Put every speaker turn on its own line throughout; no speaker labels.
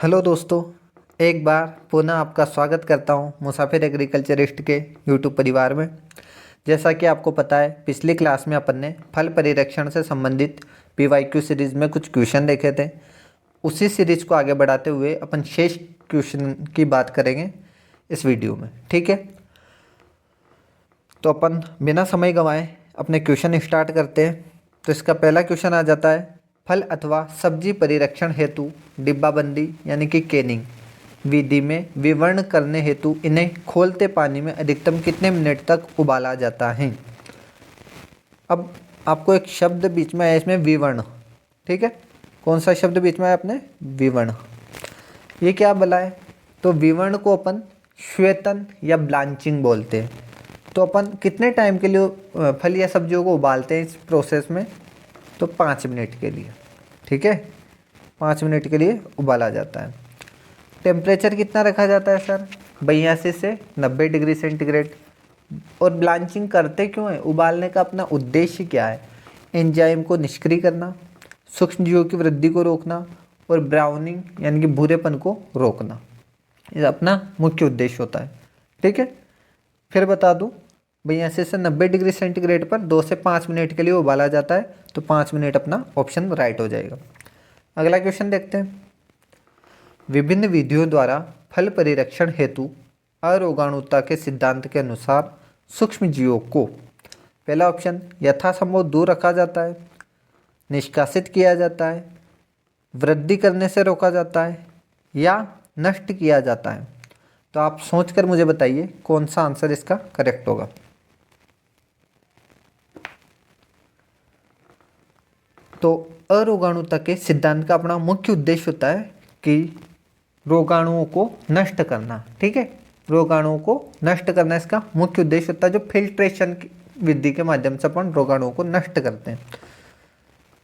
Hello दोस्तों, एक बार पुनः आपका स्वागत करता हूं मुसाफिर एग्रीकल्चरिस्ट के यूट्यूब परिवार में। जैसा कि आपको पता है, पिछली क्लास में अपन ने फल परिरक्षण से संबंधित पीवाईक्यू सीरीज़ में कुछ क्वेश्चन देखे थे। उसी सीरीज़ को आगे बढ़ाते हुए अपन शेष क्वेश्चन की बात करेंगे इस वीडियो में। ठीक है, तो अपन बिना समय गंवाए अपने क्वेश्चन स्टार्ट करते हैं। तो इसका पहला क्वेश्चन आ जाता है, फल अथवा सब्जी परिरक्षण हेतु डिब्बाबंदी यानी कि कैनिंग विधि में विवर्ण करने हेतु इन्हें खोलते पानी में अधिकतम कितने मिनट तक उबाला जाता है। अब आपको एक शब्द बीच में आया इसमें, विवर्ण। ठीक है, कौन सा शब्द बीच में आया अपने? विवर्ण। ये क्या बोला है? तो विवर्ण को अपन श्वेतन या ब्लांचिंग बोलते हैं। तो अपन कितने टाइम के लिए फल या सब्जियों को उबालते हैं इस प्रोसेस में? तो 5 मिनट के लिए। ठीक है, 5 मिनट के लिए उबाला जाता है। टेम्परेचर कितना रखा जाता है सर? 82 से 90 डिग्री सेंटीग्रेड। और ब्लांचिंग करते क्यों है? उबालने का अपना उद्देश्य क्या है? एंजाइम को निष्क्रिय करना, सूक्ष्मजीवों की वृद्धि को रोकना और ब्राउनिंग यानी कि भूरेपन को रोकना, ये अपना मुख्य उद्देश्य होता है। ठीक है, फिर बता दूं, 82 से 90 डिग्री सेंटीग्रेड पर 2 से 5 मिनट के लिए उबाला जाता है। तो 5 मिनट अपना ऑप्शन राइट हो जाएगा। अगला क्वेश्चन देखते हैं, विभिन्न विधियों द्वारा फल परिरक्षण हेतु अरोगाणुता के सिद्धांत के अनुसार सूक्ष्म जीवों को, पहला ऑप्शन, यथासंभव दूर रखा जाता है, निष्कासित किया जाता है, वृद्धि करने से रोका जाता है या नष्ट किया जाता है। तो आप सोचकर मुझे बताइए कौन सा आंसर इसका करेक्ट होगा। तो अरोगाणुता के सिद्धांत का अपना मुख्य उद्देश्य होता है कि रोगाणुओं को नष्ट करना। ठीक है, रोगाणुओं को नष्ट करना इसका मुख्य उद्देश्य होता है, जो फिल्ट्रेशन की विधि के माध्यम से अपन रोगाणुओं को नष्ट करते हैं।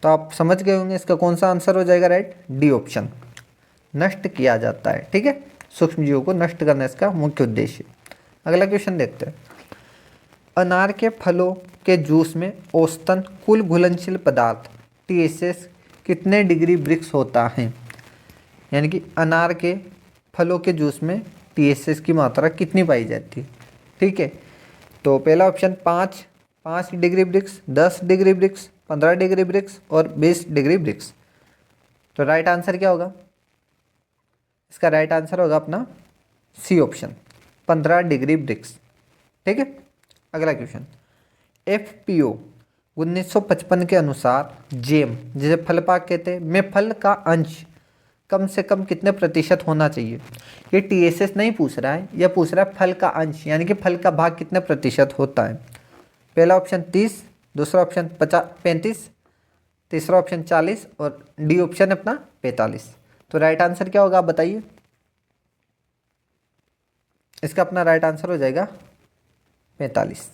तो आप समझ गए होंगे इसका कौन सा आंसर हो जाएगा राइट? डी ऑप्शन, नष्ट किया जाता है। ठीक है, सूक्ष्म जीवों को नष्ट करना इसका मुख्य उद्देश्य। अगला क्वेश्चन देखते हैं, अनार के फलों के जूस में औसतन कुल घुलनशील पदार्थ TSS कितने डिग्री ब्रिक्स होता है? यानी कि अनार के फलों के जूस में TSS की मात्रा कितनी पाई जाती है? ठीक है, तो पहला option 5 degree brix, 10 degree brix, 15 degree brix और 20 डिग्री ब्रिक्स। तो राइट आंसर क्या होगा? इसका राइट आंसर होगा अपना सी ऑप्शन, 15 डिग्री ब्रिक्स। ठीक है, अगला क्वेश्चन, FPO 1955 के अनुसार जेम, जिसे फल पाक कहते हैं, में फल का अंश कम से कम कितने प्रतिशत होना चाहिए? ये TSS नहीं पूछ रहा है, यह पूछ रहा है फल का अंश यानी कि फल का भाग कितने प्रतिशत होता है। पहला ऑप्शन 30, दूसरा ऑप्शन 35, तीसरा ऑप्शन 40 और डी ऑप्शन अपना 45। तो राइट आंसर क्या होगा आप बताइए? इसका अपना राइट आंसर हो जाएगा 45।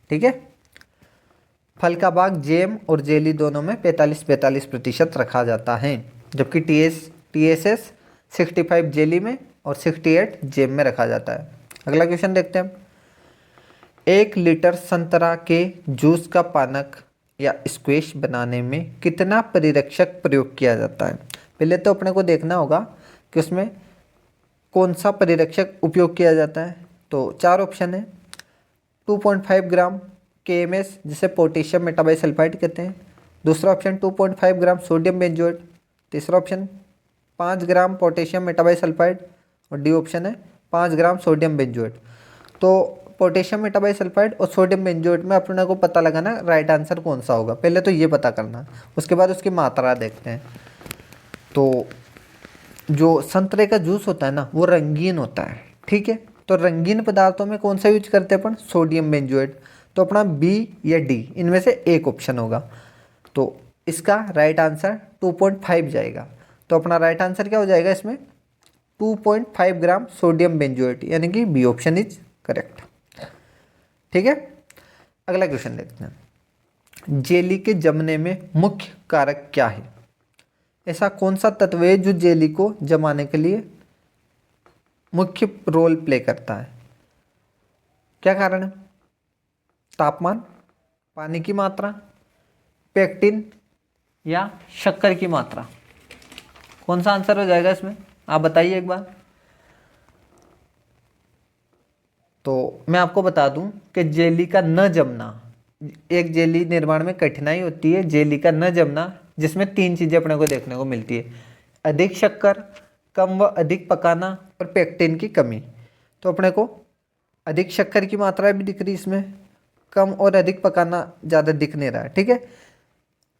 ठीक है, फल का भाग जेम और जेली दोनों में 45-45% रखा जाता है, जबकि TSS 65 जेली में और 68 जेम में रखा जाता है। अगला क्वेश्चन देखते हैं, 1 लीटर संतरा के जूस का पानक या स्क्वैश बनाने में कितना परिरक्षक प्रयोग किया जाता है? पहले तो अपने को देखना होगा कि उसमें कौन सा परिरक्षक उपयोग किया जाता है। तो 4 ऑप्शन है, 2.5 ग्राम KMS जिसे पोटेशियम मेटाबाइसल्फाइड कहते हैं, दूसरा ऑप्शन 2.5 ग्राम सोडियम बेंजोएट, तीसरा ऑप्शन 5 ग्राम पोटेशियम मेटाबाइसल्फाइड और डी ऑप्शन है 5 ग्राम सोडियम बेंजोएट। तो पोटेशियम मेटाबाइसल्फाइड और सोडियम बेंजोएट में अपने को पता लगाना राइट आंसर कौन सा होगा, पहले तो ये पता करना, उसके बाद उसकी मात्रा देखते हैं। तो जो संतरे का जूस होता है ना, वो रंगीन होता है। ठीक है, तो रंगीन पदार्थों में कौन सा यूज करते हैं अपन? Sodium benzoate. तो अपना B या D इनमें से एक ऑप्शन होगा। तो इसका राइट आंसर 2.5 जाएगा। तो अपना राइट आंसर क्या हो जाएगा इसमें? 2.5 ग्राम सोडियम बेंजोएट, यानी कि B ऑप्शन इज करेक्ट। ठीक है, अगला क्वेश्चन देखते हैं, जेली के जमने में मुख्य कारक क्या है? ऐसा कौन सा तत्व है जो जेली को जमाने के लिए मुख्य रोल प्ले करता है? क्या कारण है? तापमान, पानी की मात्रा, पेक्टिन या शक्कर की मात्रा? कौन सा आंसर हो जाएगा इसमें? आप बताइए एक बार। तो मैं आपको बता दूं कि जेली का न जमना, एक जेली निर्माण में कठिनाई होती है जेली का न जमना, जिसमें तीन चीज़ें अपने को देखने को मिलती है: अधिक शक्कर, कम व अधिक पकाना और पेक्टिन की कमी। तो अपने को अधिक शक्कर की मात्रा भी दिख रही इसमें, कम और अधिक पकाना ज़्यादा दिख नहीं रहा है, ठीक है।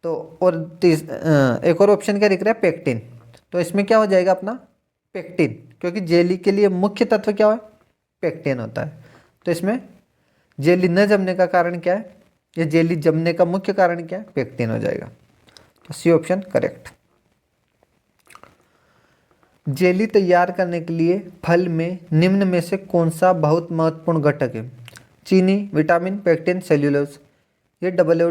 तो और एक और ऑप्शन क्या दिख रहा है, पेक्टिन। तो इसमें क्या हो जाएगा अपना पेक्टिन, क्योंकि जेली के लिए मुख्य तत्व क्या है, पेक्टिन होता है। तो इसमें जेली न जमने का कारण क्या है, या जेली जमने का मुख्य कारण क्या है, पेक्टिन हो जाएगा। तो सी ऑप्शन करेक्ट। जेली तैयार करने के लिए फल में निम्न में से कौन सा बहुत महत्वपूर्ण घटक है? चीनी, विटामिन, पेक्टिन, सेल्यूलोज। ये डबल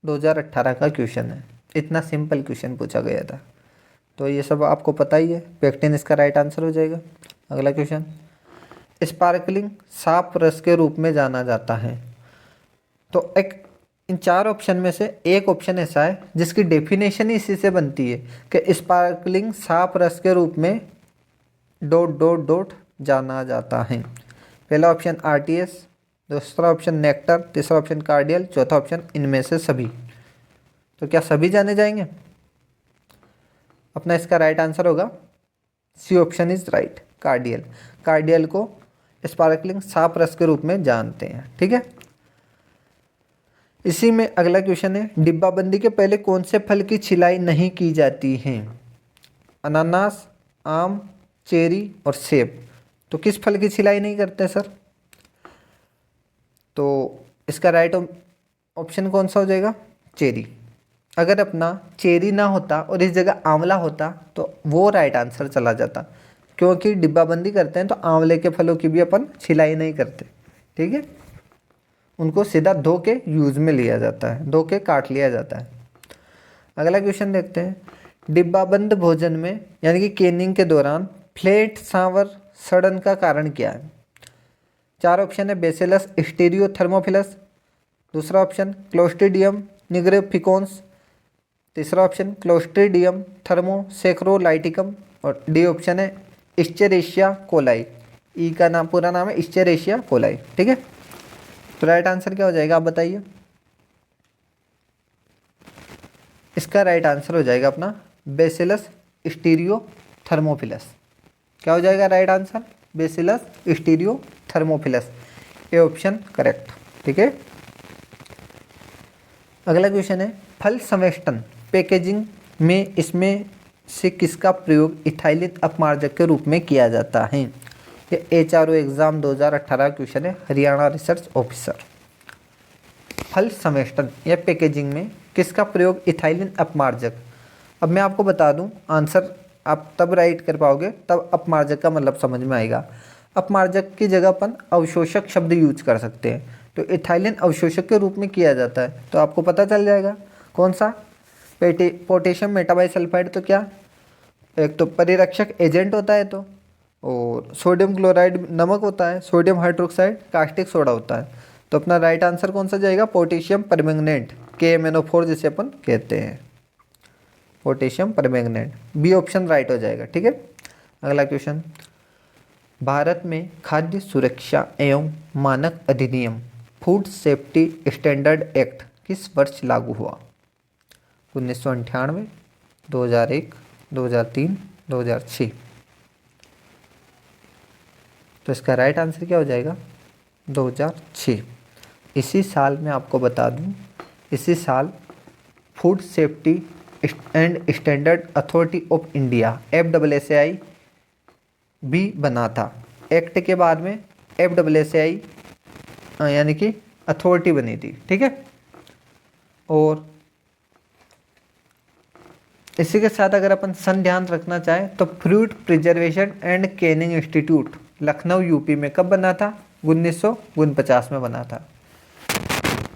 2018 का क्वेश्चन है, इतना सिंपल क्वेश्चन पूछा गया था। तो ये सब आपको पता ही है, पेक्टिन इसका राइट आंसर हो जाएगा। अगला क्वेश्चन, स्पार्कलिंग साफ रस के रूप में जाना जाता है। तो एक इन चार ऑप्शन में से एक ऑप्शन ऐसा है जिसकी डेफिनेशन ही इसी से बनती है कि स्पार्कलिंग साफ रस के रूप में ... जाना जाता है। पहला ऑप्शन आरटीएस, दूसरा ऑप्शन नेक्टर, तीसरा ऑप्शन कार्डियल, चौथा ऑप्शन इनमें से सभी। तो क्या सभी जाने जाएंगे? अपना इसका राइट आंसर होगा सी ऑप्शन इज राइट, कार्डियल। कार्डियल को स्पार्कलिंग साफ रस के रूप में जानते हैं, ठीक है। इसी में अगला क्वेश्चन है, डिब्बाबंदी के पहले कौन से फल की छिलाई नहीं की जाती है? अनानास, आम, चेरी और सेब। तो किस फल की छिलाई नहीं करते सर? तो इसका राइट ऑप्शन कौन सा हो जाएगा? चेरी। अगर अपना चेरी ना होता और इस जगह आंवला होता तो वो राइट आंसर चला जाता, क्योंकि डिब्बाबंदी करते हैं तो आंवले के फलों की भी अपन छिलाई नहीं करते, ठीक है। उनको सीधा धो के यूज़ में लिया जाता है, धो के काट लिया जाता है। अगला क्वेश्चन देखते हैं, डिब्बाबंद भोजन में यानी कि केनिंग के दौरान फ्लैट सांवर सड़न का कारण क्या है? चार ऑप्शन है, बेसिलस स्टीरियोथर्मोफिलस, दूसरा ऑप्शन क्लोस्ट्रीडियम निग्रिफिकोन्स, तीसरा ऑप्शन क्लोस्ट्रीडियम थर्मोसेक्रोलाइटिकम और डी ऑप्शन है इस्चेरेशिया कोलाई। ई का नाम पूरा नाम है इस्चेरेशिया कोलाई, ठीक है। तो राइट आंसर क्या हो जाएगा, आप बताइए। इसका राइट आंसर हो जाएगा अपना बेसिलस स्टीरियोथर्मोफिलस। क्या हो जाएगा right answer? Bacillus stearothermophilus, A option correct, ठीक है। अगला क्वेश्चन है, फल संवेष्टन पैकेजिंग में इसमें से किसका प्रयोग इथाइलिन अपमार्जक के रूप में किया जाता है? ये एचआरओ एग्जाम 2018 क्वेश्चन है, हरियाणा रिसर्च ऑफिसर। फल संवेष्टन या पैकेजिंग में किसका प्रयोग इथाइलिन अपमार्जक। अब मैं आपको बता दूं, आंसर आप तब राइट कर पाओगे तब अपमार्जक का मतलब समझ में आएगा। अपमार्जक की जगह अपन अवशोषक शब्द यूज कर सकते हैं, तो इथाइलिन अवशोषक के रूप में किया जाता है, तो आपको पता चल जाएगा कौन सा। पोटेशियम मेटाबाइसल्फाइड तो क्या, एक तो परिरक्षक एजेंट होता है, तो और सोडियम क्लोराइड नमक होता है, सोडियम हाइड्रोक्साइड कास्टिक सोडा होता है। तो अपना राइट आंसर कौन सा जाएगा? पोटेशियम परमैंगनेट, KMnO4 जिसे अपन कहते हैं, potassium permanganate, B option right हो जाएगा, ठीक है। अगला क्वेश्चन, भारत में खाद्य सुरक्षा एवं मानक अधिनियम फूड सेफ्टी स्टैंडर्ड एक्ट किस वर्ष लागू हुआ? 1998, 2001, 2003, 2006। तो इसका राइट आंसर क्या हो जाएगा? 2006। इसी साल मैं आपको बता दूं, इसी साल food safety and standard authority of India FSSAI भी बना था। एक्ट के बाद में FSSAI यानी कि अथॉरिटी बनी थी, ठीक है। और इसी के साथ अगर अपन सन ध्यान रखना चाहें तो fruit preservation and Canning institute Lucknow UP में कब बना था? 1949 में बना था।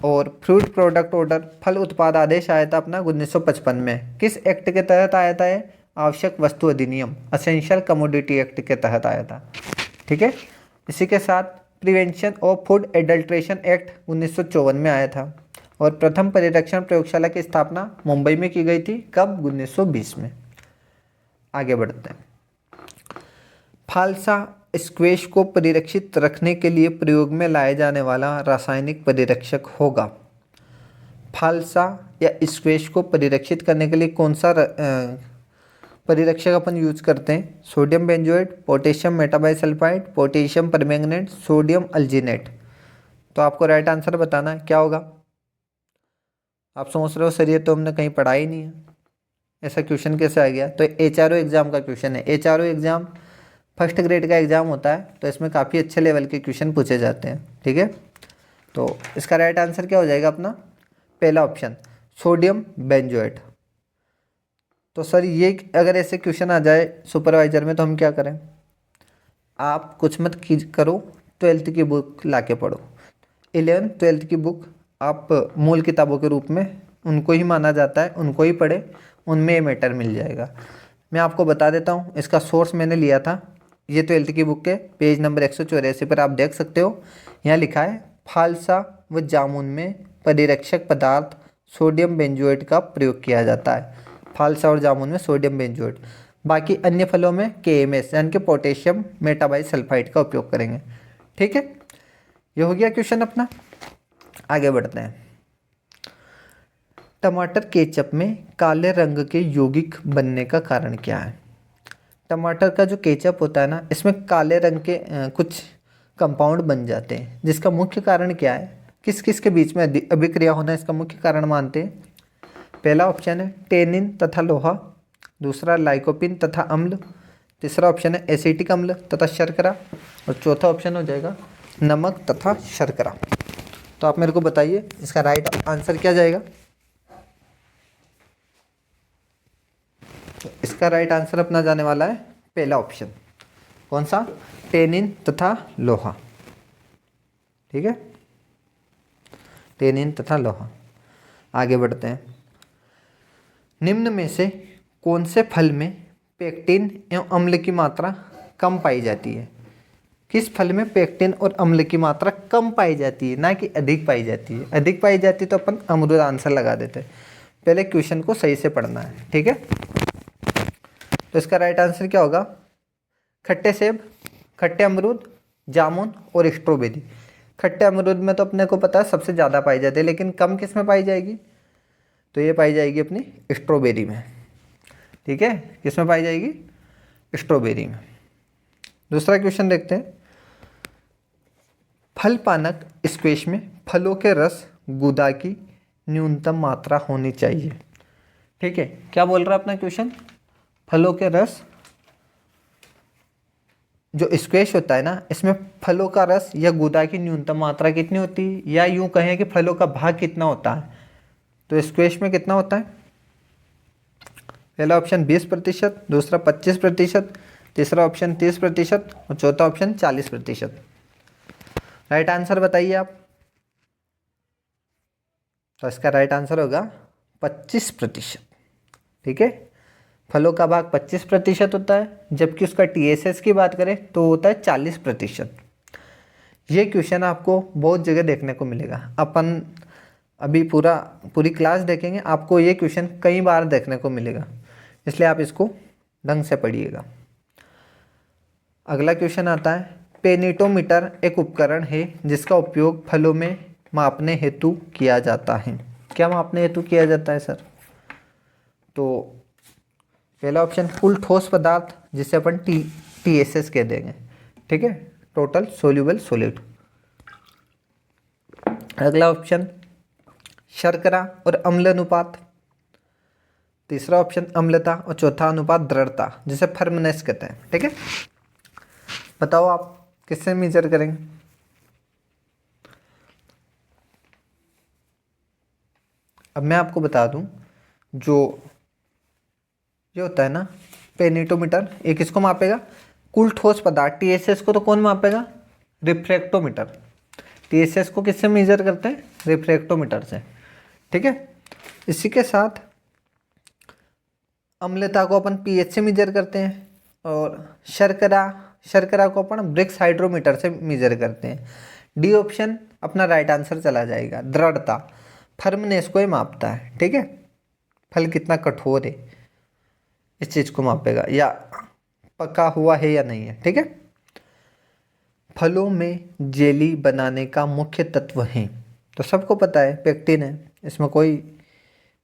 और फ्रूट प्रोडक्ट ऑर्डर फल उत्पाद आदेश आया था अपना 1955 में। किस एक्ट के तहत आया था? ये आवश्यक वस्तु अधिनियम असेंशियल कमोडिटी एक्ट के तहत आया था, ठीक है। इसी के साथ prevention of food adulteration act 1954 में आया था। और प्रथम परिरक्षण प्रयोगशाला की स्थापना मुंबई में की गई थी, कब? 1920 में। आगे बढ़ते हैं। फालसा स्क्वैश को परिरक्षित रखने के लिए प्रयोग में लाया जाने वाला रासायनिक परिरक्षक होगा। फालसा या स्क्वैश को परिरक्षित करने के लिए कौन सा परिरक्षक अपन यूज करते हैं? Sodium benzoate, potassium metabisulphite, potassium permanganate, sodium alginate. तो आपको राइट आंसर बताना है, क्या होगा? आप सोच रहे हो सर ये तो हमने कहीं पढ़ा ही नहीं है, ऐसा क्वेश्चन कैसे आ गया? तो HRO एग्जाम का क्वेश्चन है। HRO एग्जाम फर्स्ट ग्रेड का एग्जाम होता है, तो इसमें काफ़ी अच्छे लेवल के क्वेश्चन पूछे जाते हैं, ठीक है। तो इसका राइट आंसर क्या हो जाएगा अपना? पहला ऑप्शन सोडियम बेंजोएट। तो सर ये अगर ऐसे क्वेश्चन आ जाए सुपरवाइजर में तो हम क्या करें? आप कुछ मत करो, 12th की बुक ला के पढ़ो। 11th 12th की बुक आप मूल किताबों के रूप में उनको ही माना जाता है, उनको ही पढ़े, उनमें ये मैटर मिल जाएगा। मैं आपको बता देता हूँ, इसका सोर्स मैंने लिया था, ये 12th की बुक के पेज नंबर 184 पर आप देख सकते हो। यहाँ लिखा है फालसा व जामुन में परिरक्षक पदार्थ सोडियम बेंजोएट का प्रयोग किया जाता है। फालसा और जामुन में सोडियम बेंजोएट, बाकी अन्य फलों में KMS यानी कि पोटेशियम मेटाबाइसल्फाइड का उपयोग करेंगे, ठीक है। ये हो गया क्वेश्चन अपना। आगे बढ़ते हैं। टमाटर केचप में काले रंग के यौगिक बनने का कारण क्या है? टमाटर का जो केचप होता है ना, इसमें काले रंग के कुछ कंपाउंड बन जाते हैं, जिसका मुख्य कारण क्या है? किस किस के बीच में अभिक्रिया होना इसका मुख्य कारण मानते हैं? पहला ऑप्शन है टेनिन तथा लोहा, दूसरा लाइकोपिन तथा अम्ल, तीसरा ऑप्शन है एसिटिक अम्ल तथा शर्करा, और चौथा ऑप्शन हो जाएगा नमक तथा शर्करा। तो आप मेरे को बताइए इसका राइट आंसर क्या जाएगा? तो इसका राइट आंसर अपना जाने वाला है पहला ऑप्शन। कौन सा? टेनिन तथा लोहा, ठीक है, टेनिन तथा लोहा। आगे बढ़ते हैं। निम्न में से कौन से फल में पेक्टिन एवं अम्ल की मात्रा कम पाई जाती है? किस फल में पेक्टिन और अम्ल की मात्रा कम पाई जाती है, ना कि अधिक पाई जाती है? अधिक पाई जाती है तो अपन अमरूद आंसर लगा देते हैं। पहले क्वेश्चन को सही से पढ़ना है, ठीक है। तो इसका राइट आंसर क्या होगा? खट्टे सेब, खट्टे अमरूद, जामुन और स्ट्रॉबेरी। खट्टे अमरूद में तो अपने को पता है सबसे ज़्यादा पाई जाती है, लेकिन कम किस में पाई जाएगी? तो ये पाई जाएगी अपनी स्ट्रॉबेरी में, ठीक है। किस में पाई जाएगी? स्ट्रॉबेरी में। दूसरा क्वेश्चन देखते हैं। फल पानक स्क्वैश में फलों के रस गुदा की न्यूनतम मात्रा होनी चाहिए, ठीक है। क्या बोल रहा है अपना क्वेश्चन? फलों के रस, जो स्क्वैश होता है ना, इसमें फलों का रस या गुदा की न्यूनतम मात्रा कितनी होती है, या यूं कहें कि फलों का भाग कितना होता है? तो स्क्वैश में कितना होता है? पहला ऑप्शन 20%, दूसरा 25%, तीसरा ऑप्शन 30% और चौथा ऑप्शन 40%। राइट आंसर बताइए आप। तो इसका राइट आंसर होगा 25%, ठीक है। फलों का भाग 25% होता है, जबकि उसका TSS की बात करें तो होता है 40%। ये क्वेश्चन आपको बहुत जगह देखने को मिलेगा। अपन अभी पूरी क्लास देखेंगे, आपको ये क्वेश्चन कई बार देखने को मिलेगा, इसलिए आप इसको ढंग से पढ़िएगा। अगला क्वेश्चन आता है। पेनीटोमीटर एक उपकरण है जिसका उपयोग फलों में मापने हेतु किया जाता है। क्या मापने हेतु किया जाता है सर? तो पहला ऑप्शन कुल ठोस पदार्थ, जिसे अपन TSS कह देंगे, ठीक है, टोटल सोल्यूबल सॉलिड। अगला ऑप्शन शर्करा और अम्ल अनुपात, तीसरा ऑप्शन अम्लता और चौथा अनुपात दृढ़ता, जिसे फर्मनेस कहते हैं, ठीक है। बताओ आप किससे मेजर करेंगे? अब मैं आपको बता दूं, जो ये होता है ना पेनीटोमीटर, ये किसको मापेगा? कुल ठोस पदार्थ। TSS को तो कौन मापेगा? रिफ्रैक्टोमीटर। TSS को किससे मेजर करते हैं? रिफ्रैक्टोमीटर से, ठीक है। इसी के साथ अम्लता को अपन pH से मेजर करते हैं, और शर्करा को अपन ब्रिक्स हाइड्रोमीटर से मेजर करते हैं। डी ऑप्शन अपना राइट आंसर चला जाएगा। दृढ़ता, फर्मनेस को ही मापता है, ठीक है, फल कितना कठोर है इस चीज़ को मापेगा। या पका हुआ है या नहीं है। ठीक है। फलों में जेली बनाने का मुख्य तत्व है, तो सबको पता है पेक्टिन है, इसमें कोई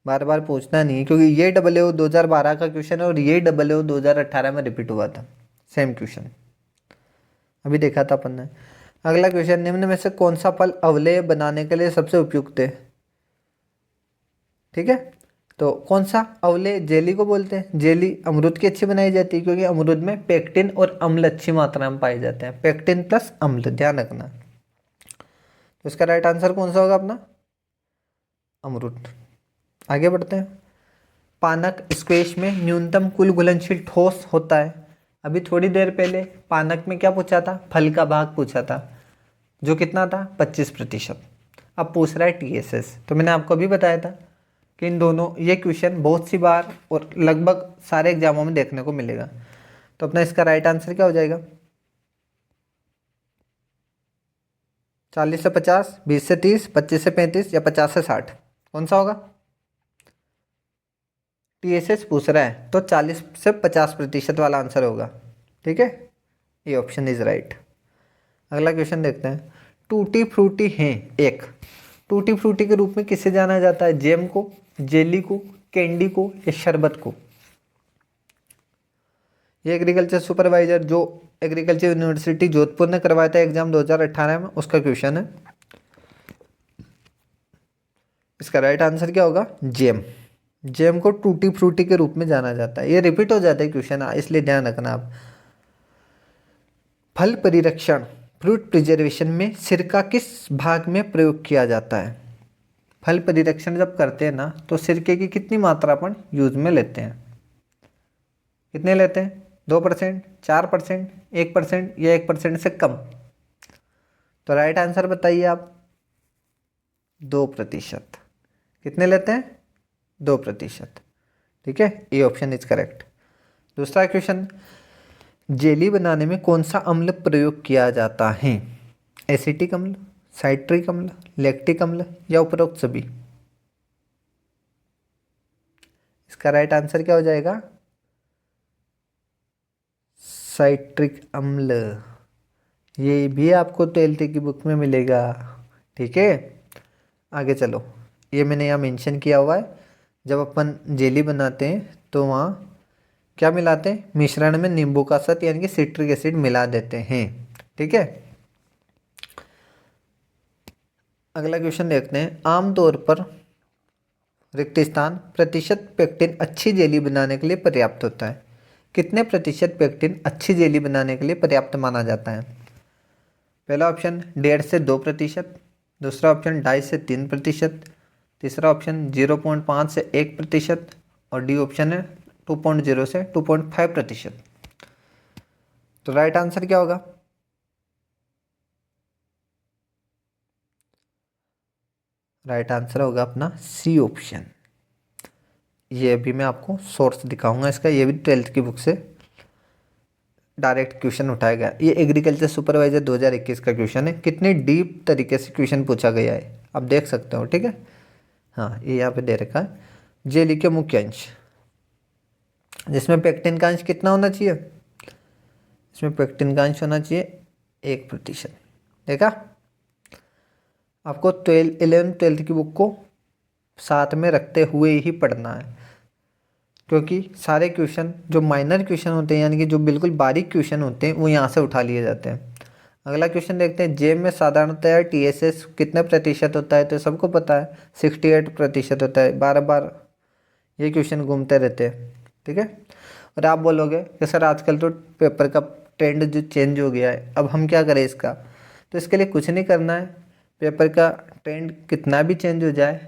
बार बार पूछना नहीं है, क्योंकि ये डब्ल्यू 2012 का क्वेश्चन है और ये डब्ल्यू 2018 में रिपीट हुआ था, सेम क्वेश्चन अभी देखा था अपन ने। अगला क्वेश्चन, निम्न में से कौन सा फल अवलेह बनाने के लिए सबसे उपयुक्त है। ठीक है, तो कौन सा अवलेह, जेली को बोलते हैं। जेली अमरूद की अच्छी बनाई जाती है, क्योंकि अमरूद में पेक्टिन और अम्ल अच्छी मात्रा में पाए जाते हैं, पेक्टिन प्लस अम्ल, ध्यान रखना। तो इसका राइट आंसर कौन सा होगा अपना, अमरूद। आगे बढ़ते हैं। पानक स्क्वैश में न्यूनतम कुल घुलनशील ठोस होता है। अभी थोड़ी देर पहले पानक में क्या पूछा था, फल का भाग पूछा था, जो कितना था, 25%। अब पूछ रहा है TSS। तो मैंने आपको अभी बताया था कि इन दोनों, ये क्वेश्चन बहुत सी बार और लगभग सारे एग्जामों में देखने को मिलेगा। तो अपना इसका राइट आंसर क्या हो जाएगा, 40 से 50, 20 से 30, 25 से 35 या 50 से 60, कौन सा होगा। TSS पूछ रहा है तो 40 से 50% वाला आंसर होगा। ठीक है, ये ऑप्शन इज राइट। अगला क्वेश्चन देखते हैं। टूटी फ्रूटी है एक, टूटी फ्रूटी के रूप में किसे जाना जाता है, जेम को, जेली को, कैंडी को या शरबत को। ये एग्रीकल्चर सुपरवाइजर जो एग्रीकल्चर यूनिवर्सिटी जोधपुर ने करवाया था एग्जाम 2018 में, उसका क्वेश्चन है। इसका राइट आंसर क्या होगा, जेम। जेम को टूटी फ्रूटी के रूप में जाना जाता है। ये रिपीट हो जाता है क्वेश्चन, इसलिए ध्यान रखना आप। फल परिरक्षण, फ्रूट प्रिजर्वेशन में सिरका किस भाग में प्रयोग किया जाता है। फल परिरक्षण जब करते हैं ना, तो सिरके की कितनी मात्रा अपन यूज में लेते हैं, कितने लेते हैं, 2%, 4%, 1% या 1% से कम। तो राइट आंसर बताइए आप, 2%। कितने लेते हैं, 2%। ठीक है, ये ऑप्शन इज करेक्ट। दूसरा क्वेश्चन, जेली बनाने में कौन सा अम्ल प्रयोग किया जाता है, एसिटिक अम्ल, साइट्रिक अम्ल, लैक्टिक अम्ल या उपरोक्त सभी। इसका राइट आंसर क्या हो जाएगा, साइट्रिक अम्ल। ये भी आपको 12th की बुक में मिलेगा। ठीक है, आगे चलो। ये मैंने यहाँ मेंशन किया हुआ है, जब अपन जेली बनाते हैं तो वहाँ क्या मिलाते हैं, मिश्रण में नींबू का सत यानी कि सिट्रिक एसिड मिला देते हैं। ठीक है, अगला क्वेश्चन देखते हैं। आमतौर पर रिक्त स्थान प्रतिशत पेक्टिन अच्छी जेली बनाने के लिए पर्याप्त होता है। कितने प्रतिशत पेक्टिन अच्छी जेली बनाने के लिए पर्याप्त माना जाता है। पहला ऑप्शन 1.5 से 2%, दूसरा ऑप्शन 2.5 से 3%, तीसरा ऑप्शन 0.5 से 1% और डी ऑप्शन है 2.0 से 2.5%। तो राइट आंसर क्या होगा, राइट आंसर होगा अपना सी ऑप्शन। ये अभी मैं आपको सोर्स दिखाऊंगा इसका, ये भी 12th की बुक से डायरेक्ट क्वेश्चन उठाया गया। ये एग्रीकल्चर सुपरवाइजर 2021 का क्वेश्चन है, कितने डीप तरीके से क्वेश्चन पूछा गया है आप देख सकते हो। ठीक है, हाँ ये यहाँ पे दे रखा है, जेली के मुख्य अंश, जिसमें पेक्टिन का अंश कितना होना चाहिए, इसमें पेक्टिन का अंश होना चाहिए 1%। देखा, आपको 11th-12th की बुक को साथ में रखते हुए ही पढ़ना है, क्योंकि सारे क्वेश्चन जो माइनर क्वेश्चन होते हैं यानी कि जो बिल्कुल बारीक क्वेश्चन होते हैं वो यहाँ से उठा लिए जाते हैं। अगला क्वेश्चन देखते हैं। जेम में साधारणतः TSS कितने प्रतिशत होता है, तो सबको पता है 68% होता है। बार बार ये क्वेश्चन घूमते रहते हैं। ठीक है, और आप बोलोगे कि सर आजकल तो पेपर का ट्रेंड जो चेंज हो गया है, अब हम क्या करें इसका। तो इसके लिए कुछ नहीं करना है, पेपर का ट्रेंड कितना भी चेंज हो जाए,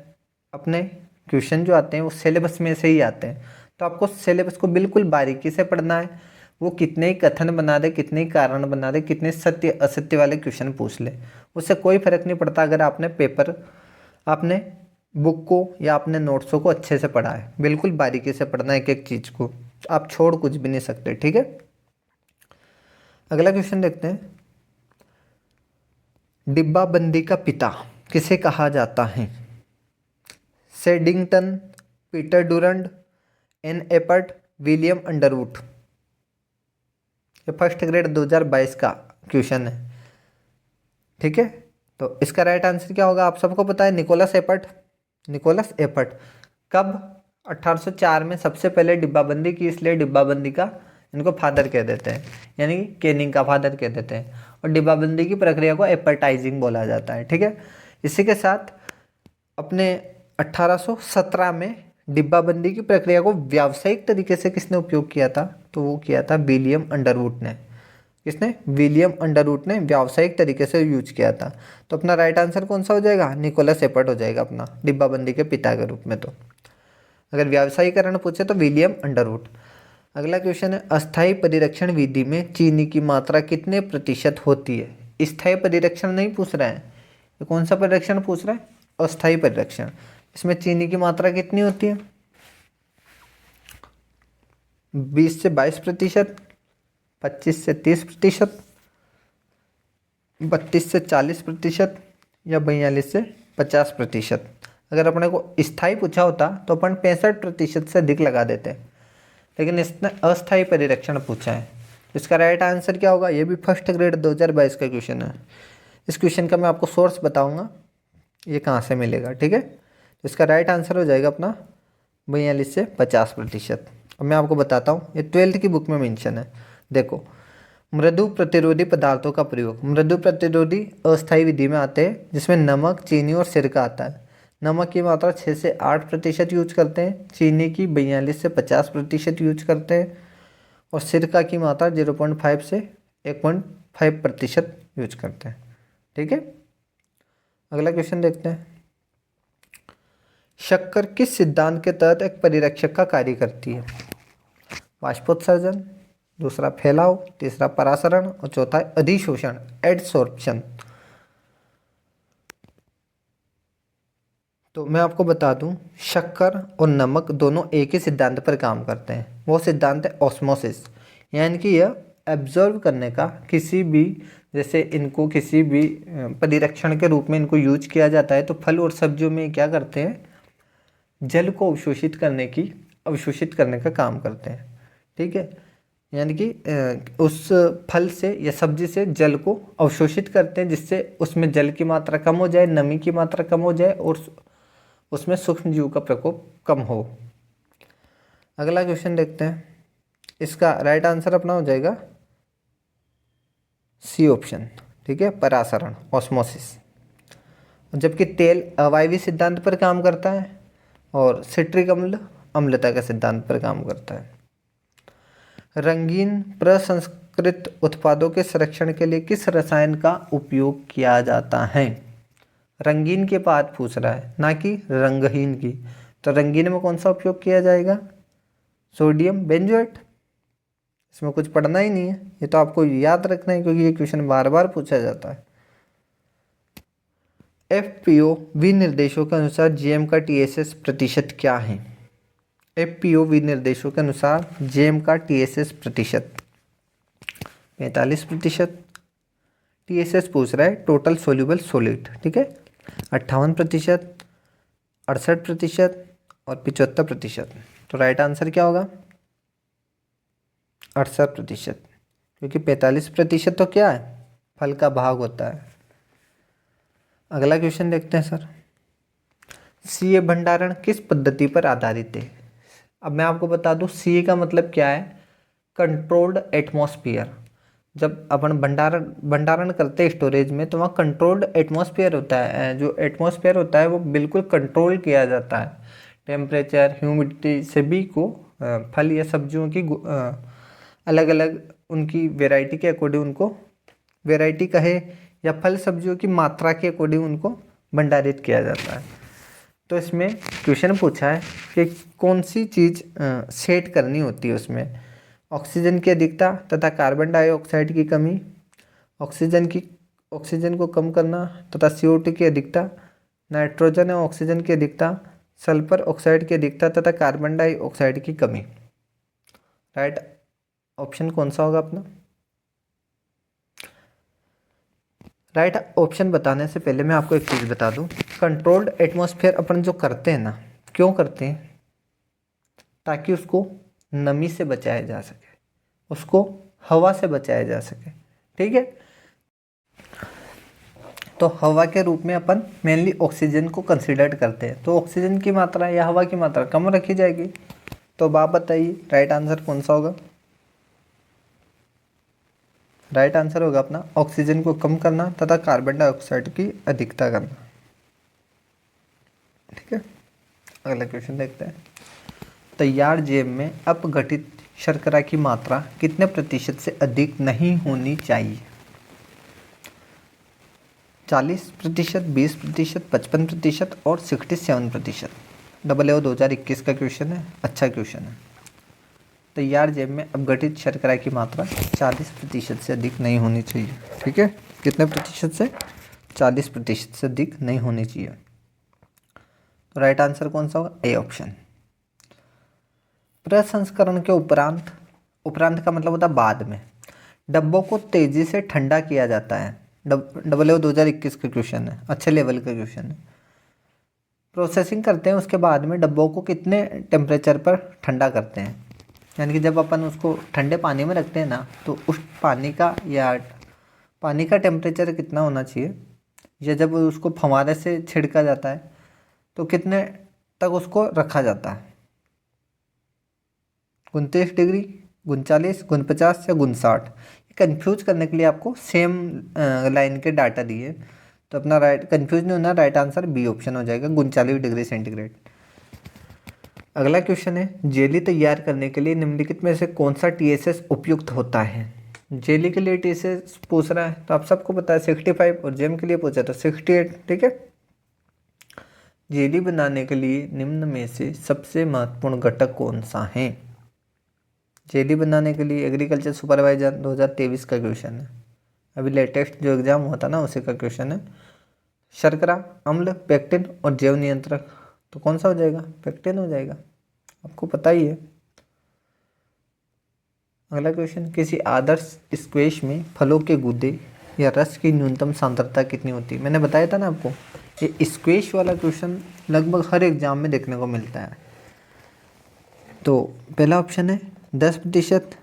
अपने क्वेश्चन जो आते हैं वो सिलेबस में से ही आते हैं। तो आपको सिलेबस को बिल्कुल बारीकी से पढ़ना है। वो कितने ही कथन बना दे, कितने ही कारण बना दे, कितने सत्य असत्य वाले क्वेश्चन पूछ ले, उससे कोई फर्क नहीं पड़ता अगर आपने पेपर, आपने बुक को या अपने नोट्सों को अच्छे से पढ़ा है। बिल्कुल बारीकी से पढ़ना है, एक एक चीज़ को आप छोड़ कुछ भी नहीं सकते। ठीक है, अगला क्वेश्चन देखते हैं। डिब्बाबंदी का पिता किसे कहा जाता है, Saddington, Peter Durand, N Appert, William Underwood. ये फर्स्ट ग्रेड 2022 का क्वेश्चन है, ठीक है। तो इसका राइट आंसर क्या होगा, आप सबको पता है, निकोलस एपर्ट। निकोलस एपर्ट कब 1804 में सबसे पहले डिब्बाबंदी की, इसलिए डिब्बाबंदी का इनको फादर कह देते हैं, यानी कि केनिंग का फादर कह देते हैं। और डिब्बाबंदी की प्रक्रिया को एपर्टाइजिंग बोला जाता है, ठीक है। इसी के साथ अपने 1817 में डिब्बाबंदी की प्रक्रिया को व्यावसायिक तरीके से किसने उपयोग किया था, तो वो किया था विलियम अंडरवुड ने। किसने, विलियम अंडरवुड ने व्यावसायिक तरीके से यूज किया था। तो अपना राइट आंसर कौन सा हो जाएगा, निकोलस एपर्ट हो जाएगा अपना, डिब्बाबंदी के पिता के रूप में। तो अगर व्यावसायीकरण पूछे तो विलियम अंडरवुड। अगला क्वेश्चन है, अस्थायी परिरक्षण विधि में चीनी की मात्रा कितने प्रतिशत होती है। स्थायी परिरक्षण नहीं पूछ रहा है, ये कौन सा परिरक्षण पूछ रहा है, अस्थायी परिरक्षण। इसमें चीनी की मात्रा कितनी होती है, 20 से 22%, 25 से 30%, 32 से 40% या 42 से 50%। अगर अपने को स्थायी पूछा होता तो अपन 65% से अधिक लगा देते, लेकिन इसने अस्थायी परिरक्षण पूछा है। इसका राइट आंसर क्या होगा, ये भी फर्स्ट ग्रेड 2022 का क्वेश्चन है। इस क्वेश्चन का मैं आपको सोर्स बताऊंगा, ये कहाँ से मिलेगा, ठीक है। तो इसका राइट आंसर हो जाएगा अपना 42 से 50%। अब मैं आपको बताता हूँ, ये 12th की बुक में मेंशन है। देखो, मृदु प्रतिरोधी पदार्थों का प्रयोग, मृदु प्रतिरोधी अस्थायी विधि में आते हैं, जिसमें नमक, चीनी और सिरका आता है। नमक की मात्रा 6 से 8% यूज करते हैं, चीनी की 42 से 50% यूज करते हैं, और सिरका की मात्रा 0.5 से 1.5% यूज करते हैं, ठीक है। अगला क्वेश्चन देखते हैं, शक्कर किस सिद्धांत के तहत एक परिरक्षक का कार्य करती है। वाष्पोत्सर्जन, दूसरा फैलाव, तीसरा परासरण और चौथा अधिशोषण, एडसोर्प्शन। तो मैं आपको बता दूं, शक्कर और नमक दोनों एक ही सिद्धांत पर काम करते हैं। वो सिद्धांत है ऑस्मोसिस, यानी कि यह एब्जॉर्व करने का, किसी भी, जैसे इनको किसी भी परिरक्षण के रूप में इनको यूज किया जाता है, तो फल और सब्जियों में क्या करते हैं, जल को अवशोषित करने का काम करते हैं, ठीक है। यानी कि उस फल से या सब्जी से जल को अवशोषित करते हैं, जिससे उसमें जल की मात्रा कम हो जाए, नमी की मात्रा कम हो जाए और उसमें सूक्ष्म जीव का प्रकोप कम हो। अगला क्वेश्चन देखते हैं, इसका राइट आंसर अपना हो जाएगा सी ऑप्शन, ठीक है, परासरण, ऑस्मोसिस। जबकि तेल अवायवीय सिद्धांत पर काम करता है और सिट्रिक अम्ल अम्लता के सिद्धांत पर काम करता है। रंगीन प्रसंस्कृत उत्पादों के संरक्षण के लिए किस रसायन का उपयोग किया जाता है। रंगीन के बाद पूछ रहा है, ना कि रंगहीन की। तो रंगीन में कौन सा उपयोग किया जाएगा, सोडियम बेंजोएट। इसमें कुछ पढ़ना ही नहीं है, ये तो आपको याद रखना है, क्योंकि ये क्वेश्चन बार बार पूछा जाता है। एफपीओ विनिर्देशों के अनुसार जीएम का टीएसएस प्रतिशत क्या है। एफपीओ विनिर्देशों के अनुसार जीएम का टीएसएस प्रतिशत 45%। टीएसएस पूछ रहा है टोटल सोल्यूबल सॉलिड, ठीक है, 58%, 68% और 75%। तो राइट आंसर क्या होगा, 68%, क्योंकि 45% तो क्या है, फल का भाग होता है। अगला क्वेश्चन देखते हैं सर, सीए भंडारण किस पद्धति पर आधारित है। अब मैं आपको बता दूं, सीए का मतलब क्या है, कंट्रोल्ड एटमॉस्फेयर। जब अपन भंडारण करते हैं स्टोरेज में, तो वहाँ कंट्रोल्ड एटमॉस्फेयर होता है। जो एटमॉस्फेयर होता है वो बिल्कुल कंट्रोल किया जाता है, टेम्परेचर, ह्यूमिडिटी सभी को। फल या सब्जियों की अलग अलग उनकी वेराइटी के अकॉर्डिंग उनको, वेराइटी कहे या फल सब्जियों की मात्रा के अकॉर्डिंग उनको भंडारित किया जाता है। तो इसमें क्वेश्चन पूछा है कि कौन सी चीज़ सेट करनी होती है उसमें, ऑक्सीजन की अधिकता तथा कार्बन डाइऑक्साइड की कमी, ऑक्सीजन को कम करना तथा CO2 की अधिकता, नाइट्रोजन और ऑक्सीजन की अधिकता, सल्फर ऑक्साइड की अधिकता तथा कार्बन डाइऑक्साइड की कमी। राइट ऑप्शन कौन सा होगा अपना। राइट ऑप्शन बताने से पहले मैं आपको एक चीज़ बता दूं, कंट्रोल्ड एटमॉस्फेयर अपन जो करते हैं ना, क्यों करते हैं, ताकि उसको नमी से बचाया जा सके, उसको हवा से बचाया जा सके। ठीक है, तो हवा के रूप में अपन मेनली ऑक्सीजन को कंसिडर करते हैं, तो ऑक्सीजन की मात्रा या हवा की मात्रा कम रखी जाएगी। तो अब आप बताइए राइट आंसर कौन सा होगा। राइट आंसर होगा अपना ऑक्सीजन को कम करना तथा कार्बन डाइऑक्साइड की अधिकता करना। ठीक है, अगला क्वेश्चन देखते हैं। तैयार जेब में अपघटित शर्करा की मात्रा कितने प्रतिशत से अधिक नहीं होनी चाहिए। 40%, 20%, 55% और 67%। AAO 2021 का क्वेश्चन है, अच्छा क्वेश्चन है। तैयार जेब में अपघटित शर्करा की मात्रा 40% से अधिक नहीं होनी चाहिए। ठीक है, कितने प्रतिशत से? 40% से अधिक नहीं होनी चाहिए। तो राइट आंसर कौन सा होगा? A option. प्रसंस्करण के उपरांत, उपरांत का मतलब होता है बाद में, डब्बों को तेजी से ठंडा किया जाता है। AAO 2021 का क्वेश्चन है, अच्छे लेवल का क्वेश्चन है। प्रोसेसिंग करते हैं उसके बाद में डब्बों को कितने टेम्परेचर पर ठंडा करते हैं, यानी कि जब अपन उसको ठंडे पानी में रखते हैं ना, तो उस पानी का या पानी का टेम्परेचर कितना होना चाहिए, या जब उसको फव्वारे से छिड़का जाता है तो कितने तक उसको रखा जाता है? 29 डिग्री, 39, 49 या 59। कंफ्यूज करने के लिए आपको सेम लाइन के डाटा दिए, तो अपना राइट कंफ्यूज नहीं होना, राइट आंसर बी ऑप्शन हो जाएगा, 39 डिग्री सेंटीग्रेड। अगला क्वेश्चन है, जेली तैयार करने के लिए निम्नलिखित में से कौन सा TSS उपयुक्त होता है। जेली के लिए TSS पूछ रहा है, तो आप सबको पता है 65, और जेम के लिए पूछा तो 68। ठीक है, जेली बनाने के लिए निम्न में से सबसे महत्वपूर्ण घटक कौन सा है। जेली बनाने के लिए एग्रीकल्चर सुपरवाइजर 2023 का क्वेश्चन है, अभी लेटेस्ट जो एग्जाम हुआ था ना उसी का क्वेश्चन है। शर्करा, अम्ल, पेक्टिन और जैव नियंत्रक, तो कौन सा हो जाएगा? पेक्टिन हो जाएगा, आपको पता ही है। अगला क्वेश्चन, किसी आदर्श स्क्वैश में फलों के गूदे या रस की न्यूनतम सांद्रता कितनी होती है। मैंने बताया था ना आपको, ये स्क्वैश वाला क्वेश्चन लगभग हर एग्जाम में देखने को मिलता है। तो पहला ऑप्शन है 10%,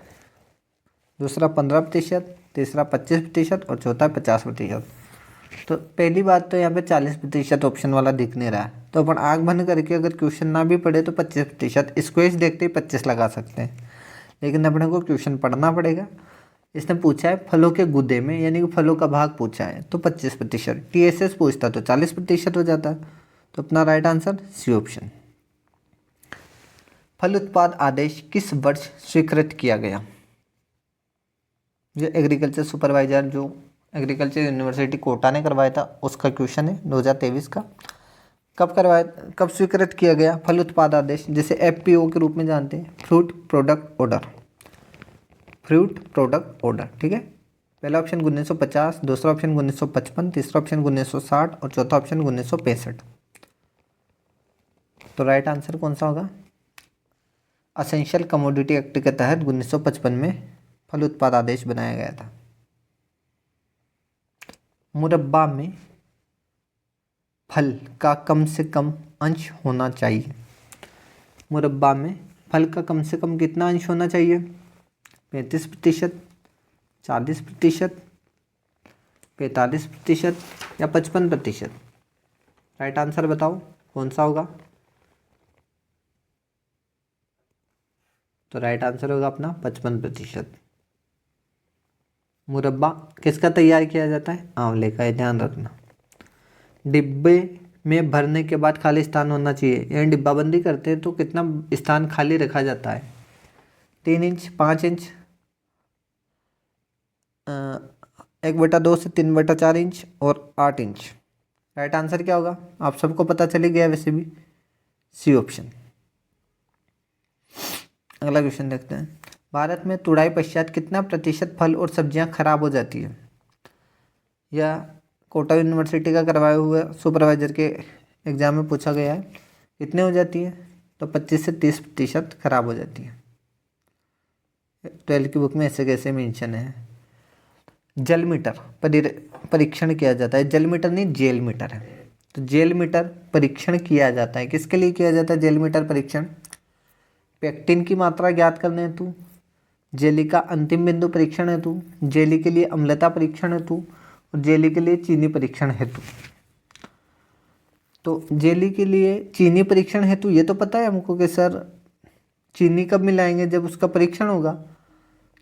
दूसरा 15%, तीसरा 25% और चौथा 50%। तो पहली बात तो यहाँ पे 40% ऑप्शन वाला दिख नहीं रहा है, तो अपन आँख बंद करके अगर क्वेश्चन ना भी पढ़े तो 25%, स्क्वैश देखते ही 25 लगा सकते हैं, लेकिन अपने को क्वेश्चन पढ़ना पड़ेगा। इसने पूछा है फलों के गुदे में, यानी कि फलों का भाग पूछा है, तो 25%। TSS पूछता तो 40% हो जाता, तो अपना राइट आंसर सी ऑप्शन। फल उत्पाद आदेश किस वर्ष स्वीकृत किया गया। जो एग्रीकल्चर सुपरवाइजर जो एग्रीकल्चर यूनिवर्सिटी कोटा ने करवाया था उसका क्वेश्चन है 2023 का। कब करवाया, कब स्वीकृत किया गया फल उत्पाद आदेश, जिसे FPO के रूप में जानते हैं, fruit product order, fruit product order. ठीक है, पहला ऑप्शन 1950, दूसरा ऑप्शन 1955, तीसरा ऑप्शन 1960 और चौथा ऑप्शन 1965। तो राइट आंसर कौन सा होगा? असेंशियल कमोडिटी एक्ट के तहत 1955 में फल उत्पाद आदेश बनाया गया था। मुरब्बा में फल का कम से कम अंश होना चाहिए। मुरब्बा में फल का कम से कम कितना अंश होना चाहिए? 35%, 40%, 45% या 55%। राइट आंसर बताओ कौन सा होगा? तो राइट आंसर होगा अपना 55%। मुरब्बा किसका तैयार किया जाता है? आंवले का, ध्यान रखना। डिब्बे में भरने के बाद खाली स्थान होना चाहिए, यानी डिब्बाबंदी करते हैं तो कितना स्थान खाली रखा जाता है? 3 इंच, 5 इंच, 1/2 से 3/4 इंच और 8 इंच। राइट आंसर क्या होगा? आप सबको पता चली गया वैसे भी, सी ऑप्शन। अगला क्वेश्चन देखते हैं। भारत में तुड़ाई पश्चात कितना प्रतिशत फल और सब्जियां खराब हो जाती है? या कोटा यूनिवर्सिटी का करवाए हुए सुपरवाइजर के एग्जाम में पूछा गया है, कितने हो जाती है? तो 25 से 30% खराब हो जाती है। 12 की बुक में ऐसे कैसे मेंशन है। जल मीटर परीक्षण किया जाता है, जल मीटर नहीं जेल मीटर है। तो जेल मीटर परीक्षण किया जाता है, किसके लिए किया जाता है जेल मीटर परीक्षण? पेक्टिन की मात्रा ज्ञात करने हेतु, जेली का अंतिम बिंदु परीक्षण हेतु, जेली के लिए अम्लता परीक्षण हेतु और जेली के लिए चीनी परीक्षण हेतु। तो जेली के लिए चीनी परीक्षण हेतु ये तो पता है हमको कि सर चीनी कब मिलाएंगे, जब उसका परीक्षण होगा।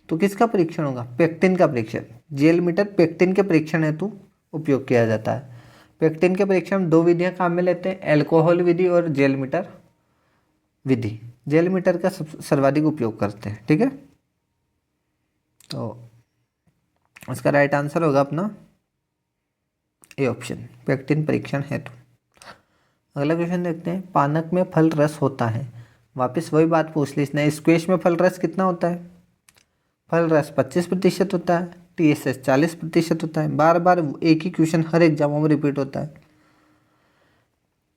तो किसका परीक्षण होगा? पेक्टिन का परीक्षण। जेल मीटर पेक्टिन के परीक्षण हेतु उपयोग किया जाता है। पेक्टिन के परीक्षण 2 विधियां काम में लेते हैं, अल्कोहल विधि और जेल मीटर विधि। जेल मीटर का सर्वाधिक उपयोग करते हैं, ठीक है। तो इसका राइट आंसर होगा अपना ए ऑप्शन, पेक्टिन परीक्षण हेतु। अगला क्वेश्चन देखते हैं, पानक में फल रस होता है। वापस वही बात पूछ ली इसने, स्क्वैश में फल रस कितना होता है? फल रस 25% होता है, TSS 40% होता है। बार बार एक ही क्वेश्चन हर एग्जामों में रिपीट होता है।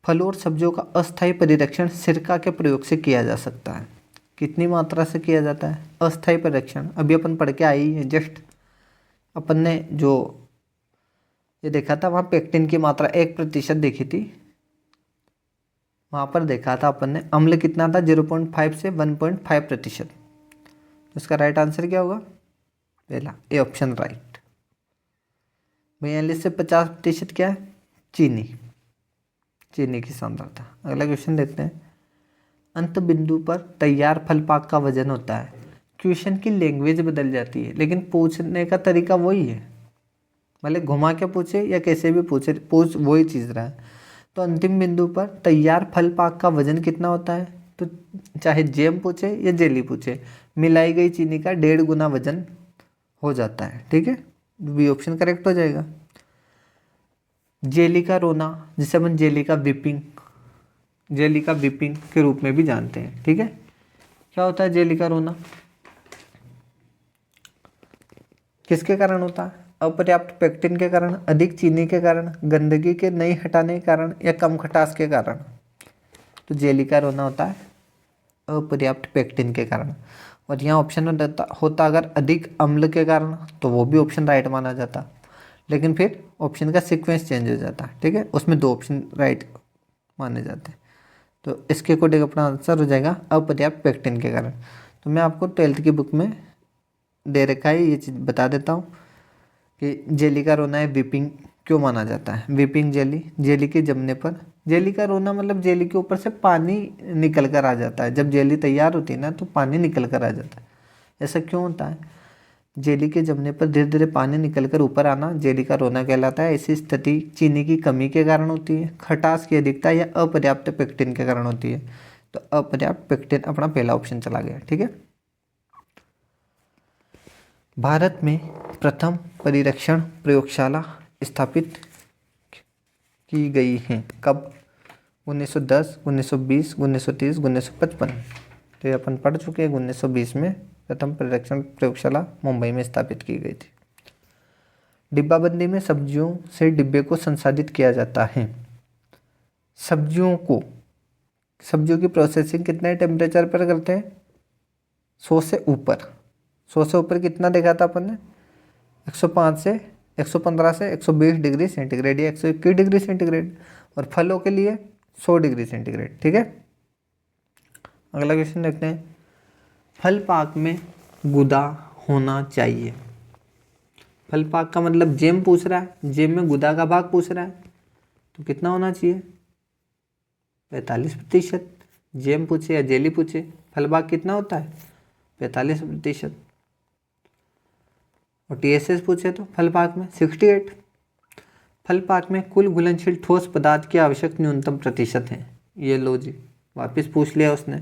फलों और सब्जियों का अस्थायी परिरक्षण सिरका के प्रयोग से किया जा सकता है। कितनी मात्रा से किया जाता है अस्थायी परिरक्षण? अभी अपन पढ़ के आई है जस्ट, अपन ने जो ये देखा था वहाँ पेक्टिन की मात्रा 1% देखी थी। वहाँ पर देखा था अपन ने अम्ल कितना था, 0.5 से 1.5%। तो इसका राइट आंसर क्या होगा? पहला ए ऑप्शन राइट। 42 से 50% क्या है? चीनी, चीनी की सांद्रता। अगला क्वेश्चन देखते हैं, अंत बिंदु पर तैयार फल पाक का वजन होता है। क्वेश्चन की लैंग्वेज बदल जाती है लेकिन पूछने का तरीका वही है, भले घुमा के पूछे या कैसे भी पूछे, पूछ वही चीज़ रहा है। तो अंतिम बिंदु पर तैयार फल पाक का वजन कितना होता है? तो चाहे जैम पूछे या जेली पूछे, मिलाई गई चीनी का 1.5 गुना वजन हो जाता है, ठीक है। बी ऑप्शन करेक्ट हो जाएगा। जेली का रोना, जिसे अपन जेली का विपिंग के रूप में भी जानते हैं, ठीक है। क्या होता है जेली का रोना? किसके कारण होता है? अपर्याप्त पेक्टिन के कारण, अधिक चीनी के कारण, गंदगी के नहीं हटाने के कारण या कम खटास के कारण। तो जेली का रोना होता है अपर्याप्त पेक्टिन के कारण। और यहाँ ऑप्शन में होता अगर अधिक अम्ल के कारण, तो वो भी ऑप्शन राइट माना जाता, लेकिन फिर ऑप्शन का सीक्वेंस चेंज हो जाता, ठीक है। उसमें 2 ऑप्शन राइट माने जाते हैं। तो इसके अकॉर्डिंग अपना आंसर हो जाएगा अपर्याप्त पेक्टिन के कारण। तो मैं आपको 12th की बुक में दे रखा है, ये चीज़ बता देता हूँ कि जेली का रोना है विपिंग क्यों माना जाता है। विपिंग जेली के जमने पर, जेली का रोना मतलब जेली के ऊपर से पानी निकल कर आ जाता है। जब जेली तैयार होती है ना तो पानी निकल कर आ जाता है। ऐसा क्यों होता है? जेली के जमने पर धीरे धीरे पानी निकल कर ऊपर आना जेली का रोना कहलाता है। ऐसी स्थिति चीनी की कमी के कारण होती है, खटास की अधिकता या अपर्याप्त पेक्टिन के कारण होती है। तो अपर्याप्त पेक्टिन अपना पहला ऑप्शन चला गया, ठीक है। भारत में प्रथम परिरक्षण प्रयोगशाला स्थापित की गई है कब? 1910, 1920, 1930, 1955। तो ये अपन पढ़ चुके हैं। 1920 में प्रथम परिरक्षण प्रयोगशाला मुंबई में स्थापित की गई थी। डिब्बाबंदी में सब्जियों से डिब्बे को संसाधित किया जाता है। सब्जियों की प्रोसेसिंग कितने टेम्परेचर पर करते हैं? 100 से ऊपर। 100 से ऊपर कितना देखा था अपन ने? 105 से 115 से 120 डिग्री सेंटीग्रेड या 121 डिग्री सेंटीग्रेड। और फलों के लिए 100 डिग्री सेंटीग्रेड, ठीक है। अगला क्वेश्चन देखते हैं, फल पाक में गुदा होना चाहिए। फल पाक का मतलब जैम पूछ रहा है, जैम में गुदा का भाग पूछ रहा है, तो कितना होना चाहिए? 45%। जैम पूछे या जेली पूछे, फल पाक कितना होता है? 45%। और TSS पूछे तो फल पाक में 68। फल पाक में कुल घुलनशील ठोस पदार्थ की आवश्यक न्यूनतम प्रतिशत है। ये लो जी, वापस पूछ लिया उसने।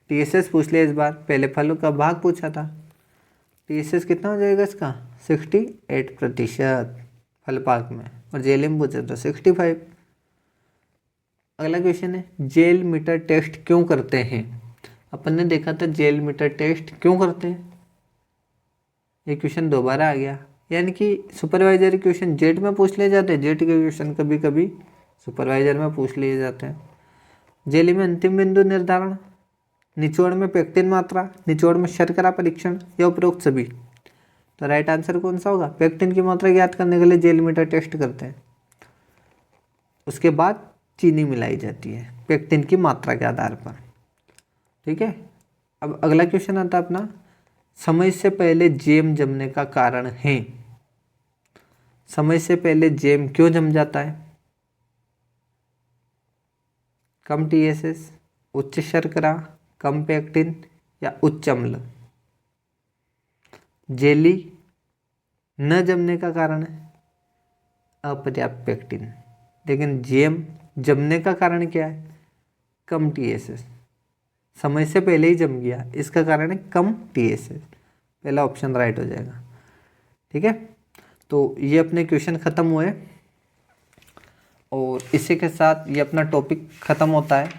TSS पूछ लिया इस बार, पहले फलों का भाग पूछा था। TSS कितना हो जाएगा इसका? 68% फल पाक में। और जेल में पूछे तो 65। अगला क्वेश्चन है, जेल मीटर टेस्ट क्यों करते हैं? अपन ने देखा था जेल मीटर टेस्ट क्यों करते हैं, ये क्वेश्चन दोबारा आ गया। यानी कि सुपरवाइजरी क्वेश्चन जेट में पूछ लिए जाते हैं, जेट के क्वेश्चन कभी कभी सुपरवाइजर में पूछ लिए जाते हैं। जेली में अंतिम बिंदु निर्धारण, निचोड़ में पेक्टिन मात्रा, निचोड़ में शर्करा परीक्षण या उपरोक्त सभी। तो राइट आंसर कौन सा होगा? पेक्टिन की मात्रा ज्ञात करने के लिए जेल मीटर टेस्ट करते हैं, उसके बाद चीनी मिलाई जाती है पेक्टिन की मात्रा के आधार पर, ठीक है। अब अगला क्वेश्चन आता है अपना, समय से पहले जैम जमने का कारण है। समय से पहले जैम क्यों जम जाता है? कम टीएसएस, उच्च शर्करा, कम पेक्टिन या उच्च अम्ल। जेली न जमने का कारण है अपर्याप्त पेक्टिन, लेकिन जैम जमने का कारण क्या है? कम टीएसएस। समय से पहले ही जम गया, इसका कारण है कम टीएसएस। पहला ऑप्शन राइट हो जाएगा। ठीक है, तो ये अपने क्वेश्चन ख़त्म हुए और इसी के साथ ये अपना टॉपिक ख़त्म होता है।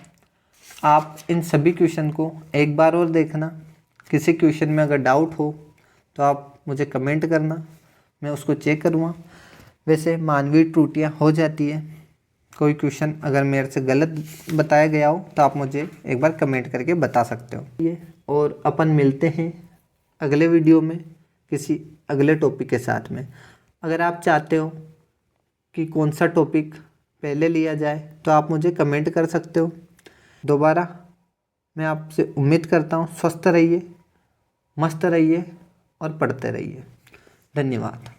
आप इन सभी क्वेश्चन को एक बार और देखना। किसी क्वेश्चन में अगर डाउट हो तो आप मुझे कमेंट करना, मैं उसको चेक करूँगा। वैसे मानवीय त्रुटियाँ हो जाती है, कोई क्वेश्चन अगर मेरे से गलत बताया गया हो तो आप मुझे एक बार कमेंट करके बता सकते हो। ये और अपन मिलते हैं अगले वीडियो में किसी अगले टॉपिक के साथ में। अगर आप चाहते हो कि कौन सा टॉपिक पहले लिया जाए तो आप मुझे कमेंट कर सकते हो। दोबारा मैं आपसे उम्मीद करता हूँ स्वस्थ रहिए, मस्त रहिए और पढ़ते रहिए। धन्यवाद।